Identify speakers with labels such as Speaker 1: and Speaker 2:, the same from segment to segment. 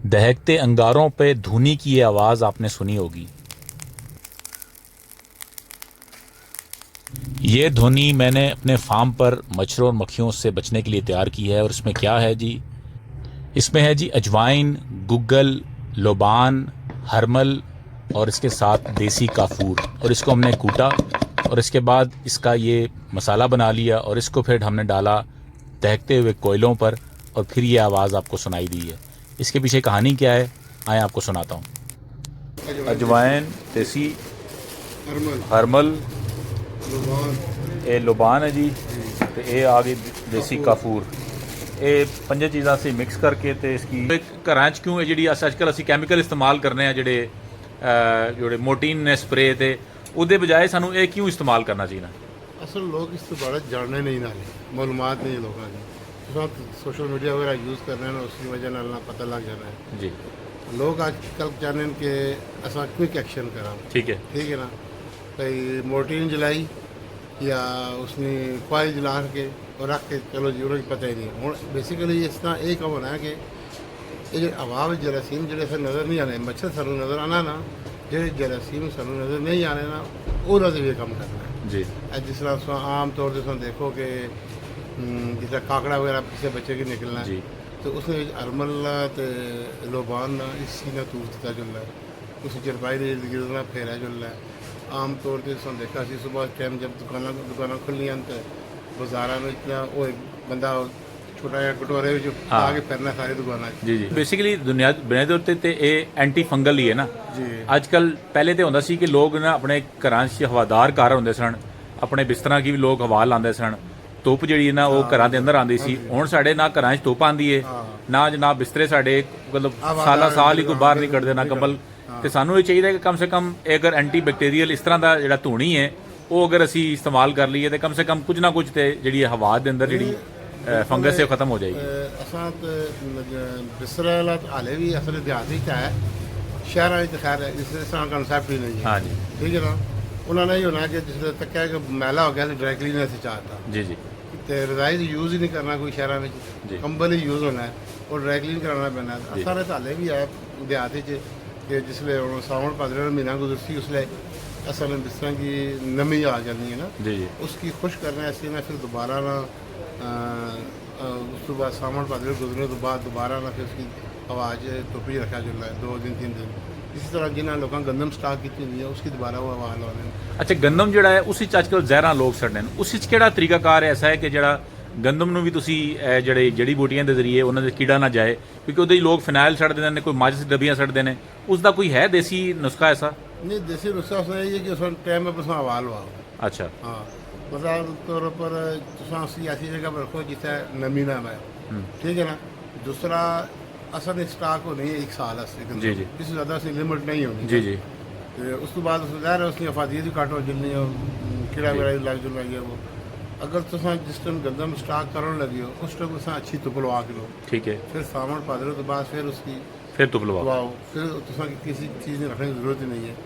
Speaker 1: दहकते अंगारों पे धुनी की ये आवाज़ आपने सुनी होगी। ये धुनी मैंने अपने फार्म पर मच्छरों और मक्खियों से बचने के लिए तैयार की है। और इसमें क्या है जी, इसमें है जी अजवाइन, गुग्गल, लोबान, हरमल और इसके साथ देसी काफूर। और इसको हमने कूटा और इसके बाद इसका ये मसाला बना लिया और इसको फिर हमने डाला दहकते हुए कोयलों पर और फिर ये आवाज़ आपको सुनाई दी है। इसके पीछे कहानी क्या है आए आपको सुनाता हूँ। अजवाइन, देसी हरमल, ये लोबान है जी, तो ये आ गई देसी काफूर। ये पंज चीज़ां से मिक्स करके तो इसकी घरां च क्यों जी अजकल असी कैमिकल इस्तेमाल करने हैं जोड़े मोटीन ने स्प्रे ते उहदे बजाय सानू ये क्यों इस्तेमाल करना चाहिए?
Speaker 2: असल लोग इस बारे जानने नहीं नाले मालूमात नहीं लोगों की सोशल मीडिया वगैरह यूज़ कर रहे हैं ना, उसकी वजह ना पता लग जाना है
Speaker 1: जी।
Speaker 2: लोग आजकल चाहते हैं कि असा क्विक एक्शन करा। ठीक है ना, कई मोर्टीन जलाई या उसने कॉइल जला के और रख के चलो जी उन्हें पता ही नहीं। हूँ बेसिकली इस तरह एक होना है कि ये हवा में जरासीम जो नज़र नहीं आने, मच्छर सानू नज़र आना ना, जो जरासीम सानू नज़र नहीं आने ना, उन्होंने भी कम करना है
Speaker 1: जी।
Speaker 2: जिस तरह आम तौर पर देखो कि जिस तरह काकड़ा वगैरह किसी बच्चे की निकलना है तो उसने अरमल तो लोबान इसी ना तूर दिता जुल है, उस चरपाई के इर्द गिर्द ना फेरा जुल है। आम तौर पर देखा सुबह टाइम जब दुकाना खुलियां तो बाजारा में इतना वो एक बंदा छोटा जहा कटोरे आके फिरना सारी दुकाना
Speaker 1: जी जी। बेसिकली दुनिया बुनियादी तौर पर ये एंटी फंगल ही है ना
Speaker 2: जी।
Speaker 1: अजकल पहले तो होंदा सी कि लोग ना अपने घरां च हवादार घर होंदे सन, अपने बिस्तरां की भी लोग हवा लांदे सन, धुप जी ना वो घरां दे अंदर आंदी सी। हुण साडे ना घरां च धुप आंदी है ना जनाब बिस्तरे साडे मतलब साल ही कोई बाहर नहीं कढ़दे ना कंबल। तो सानू ये चाहिए कि कम से कम अगर एंटी बैक्टीरियल इस तरह का जो धूनी है वो अगर असी इस्तेमाल कर लीए तो कम से कम कुछ ना कुछ तो जी हवा के अंदर जी फंगस से खत्म हो जाएगी।
Speaker 2: असा बिस्तरे हाले भी असल देहात ही है, शहर तो खैर इस तरह कंसैप्ट ही नहीं है।
Speaker 1: हाँ जी।
Speaker 2: ठीक है ना, उन्होंने ही होना कि जिसले तक कि मैला हो गया तो ड्राई क्लीनर से चाहता
Speaker 1: जी जी।
Speaker 2: तो रजाई यूज़ ही नहीं करना कोई शहर में, कंबल ही यूज़ होना है और ड्राई क्लीन कराना पैना है। सारे तो हाले भी है देहात कि जिसले सावन भादरे महीना गुजरती उसले असल में जिस तरह की नमी आ जाती है ना
Speaker 1: जी जी,
Speaker 2: उसकी खुश करने ऐसे ना फिर दोबारा ना उस बाद सावन भादरे गुजरने के बाद दोबारा ना फिर उसकी आवाज़ टोपी रखा जुलना है 2 दिन 3 दिन। इसी तरह जिन्हें लोगों गंदम स्टाक की हुई है उसकी दोबारा वो आवाज़ लाने।
Speaker 1: अच्छा गंदम जोड़ा है उस अजकल जहर लोग छड़ने उस केड़ा तरीकाकार ऐसा है कि जड़ा गंदम ਨੂੰ ਵੀ ਤੁਸੀਂ ਜਿਹੜੇ ਜੜੀ ਬੂਟੀਆਂ ਦੇ ਜ਼ਰੀਏ ਉਹਨਾਂ ਦੇ ਕੀੜਾ ਨਾ ਜਾਏ, ਕਿਉਂਕਿ ਉਹਦੇ ਲੋਕ ਫਿਨਾਇਲ ਛੱਡ ਦਿੰਦੇ ਨੇ, ਕੋਈ ਮਾਚਿਸ ਦੀ ਡੱਬੀਆਂ ਛੱਡਦੇ ਨੇ, ਉਸ ਦਾ ਕੋਈ ਹੈ ਦੇਸੀ ਨੁਸਖਾ ऐसा?
Speaker 2: नहीं देसी नुस्खा उसने ये कि उस टाइम में बस आवाज़ लवाओ।
Speaker 1: अच्छा
Speaker 2: हाँ मतलब तौर पर तुम ऐसी जगह पर रखो जिसे नमी ना आए। ठीक है ना, दूसरा असल स्टाक होनी है 1 साल
Speaker 1: जी जी,
Speaker 2: इससे ज़्यादा उसकी लिमिट नहीं होनी
Speaker 1: जी जी।
Speaker 2: तो उस तो बाद ज़ाहिर है उसकी अफादियत भी काटो जिलनी कीड़ा वगैरह लग जुल लगी है वो। अगर तुम जिस टाइम गंदम स्टाक करने लगी हो उस टाइम तुम अच्छी धुप लवा के लो।
Speaker 1: ठीक है,
Speaker 2: फिर सावन भादरे तो बाद फिर उसकी
Speaker 1: फिर धुप लवाओ,
Speaker 2: फिर तुम किसी चीज़ में रखने की जरूरत ही नहीं है।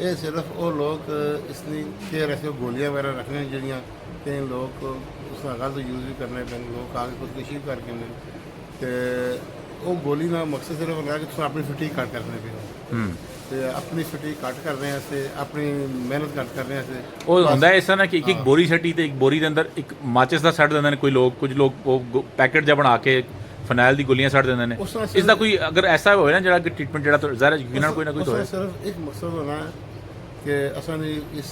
Speaker 2: ये सिर्फ वो लोग इसलिए केयर ऐसे गोलियां वगैरह रखने जड़ियाँ कई लोग उसका गलत यूज़ भी करने पे लोग आगे खुदकुशी करके तो वो गोली ना मकसद सिर्फ होता है कि तुम अपनी फिटी कट करने पे तो अपनी फिटी कट करने से अपनी मेहनत कट करने से
Speaker 1: ਉਹ ਹੁੰਦਾ ਐਸਾ ਨਾ ਕਿ ਇੱਕ ਬੋਰੀ ਛੱਟੀ ਤੇ ਇੱਕ ਬੋਰੀ ਦੇ ਅੰਦਰ ਇੱਕ ਮਾਚਿਸ ਦਾ ਛੱਡ ਦਿੰਦੇ ਨੇ ਕੋਈ ਲੋਕ, ਕੁਝ ਲੋਕ ਉਹ ਪੈਕੇਟ ਜਿਹਾ ਬਣਾ ਕੇ ਫਨਾਇਲ ਦੀ ਗੋਲੀਆਂ ਛੱਡ ਦਿੰਦੇ ਨੇ। ਇਸ ਦਾ ਕੋਈ ਅਗਰ ਐਸਾ ਹੋਵੇ ਨਾ ਜਿਹੜਾ ਕਿ ਟ੍ਰੀਟਮੈਂਟ ਜਿਹੜਾ ਜ਼ਾਹਿਰ ਯਕੀਨਨ ਕੋਈ ਨਾ ਕੋਈ ਹੋਵੇ।
Speaker 2: सिर्फ एक मकसद होना है कि असन इस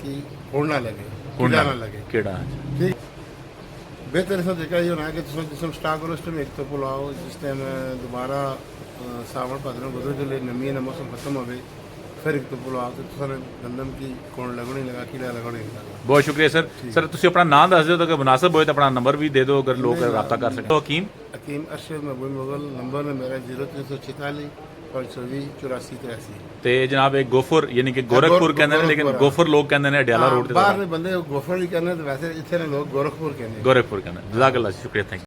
Speaker 2: की होड़ ना लगे,
Speaker 1: कीड़ा
Speaker 2: ना लगे।
Speaker 1: कीड़ा
Speaker 2: ठीक बेहतर ऐसा तरीका ये होना है कि तुम जिस टाइम स्टाक करो उस टाइम एक तो पुलाओ, जिस टाइम दोबारा सावन भादरे गुजर के लिए नमी ना मौसम खत्म हो गई फिर एक तो पुलाओ तो तुम गंदम की कौन लगनी लगा कीड़ा लगने लगा।
Speaker 1: बहुत शुक्रिया सर। सर ਤੁਸੀਂ ਆਪਣਾ ਨਾਮ ਦੱਸ ਦਿਓ ਤਾਂ ਅਗਰ ਮੁਨਾਸਬ ਹੋਏ ਤਾਂ ਆਪਣਾ ਨੰਬਰ ਵੀ ਦੇ ਦਿਓ ਅਗਰ ਲੋਕ ਰਾਬਤਾ ਕਰ ਸਕਣ। ਹਕੀਮ
Speaker 2: अरशद महबूब मुगल नंबर है मेरा 0346 520 84 83।
Speaker 1: ਤੇ ਜਨਾਬ ਇਹ ਗੋਫਰ ਯਾਨੀ ਕਿ ਗੋਰਖਪੁਰ ਕਹਿੰਦੇ ਨੇ ਲੇਕਿਨ ਗੋਫਰ ਲੋਕ ਕਹਿੰਦੇ ਨੇ ਅਡਿਆਲਾ ਰੋਡ ਤੇ।
Speaker 2: बाहर में बंदे गोफर भी कहने तो वैसे इतने लोग गोरखपुर कहने।
Speaker 1: ਗੋਰਖਪੁਰ ਕਹਿੰਦੇ। ਜਜ਼ਾਕ ਅੱਲਾਹ, ਸ਼ੁਕਰੀਆ, ਥੈਂਕ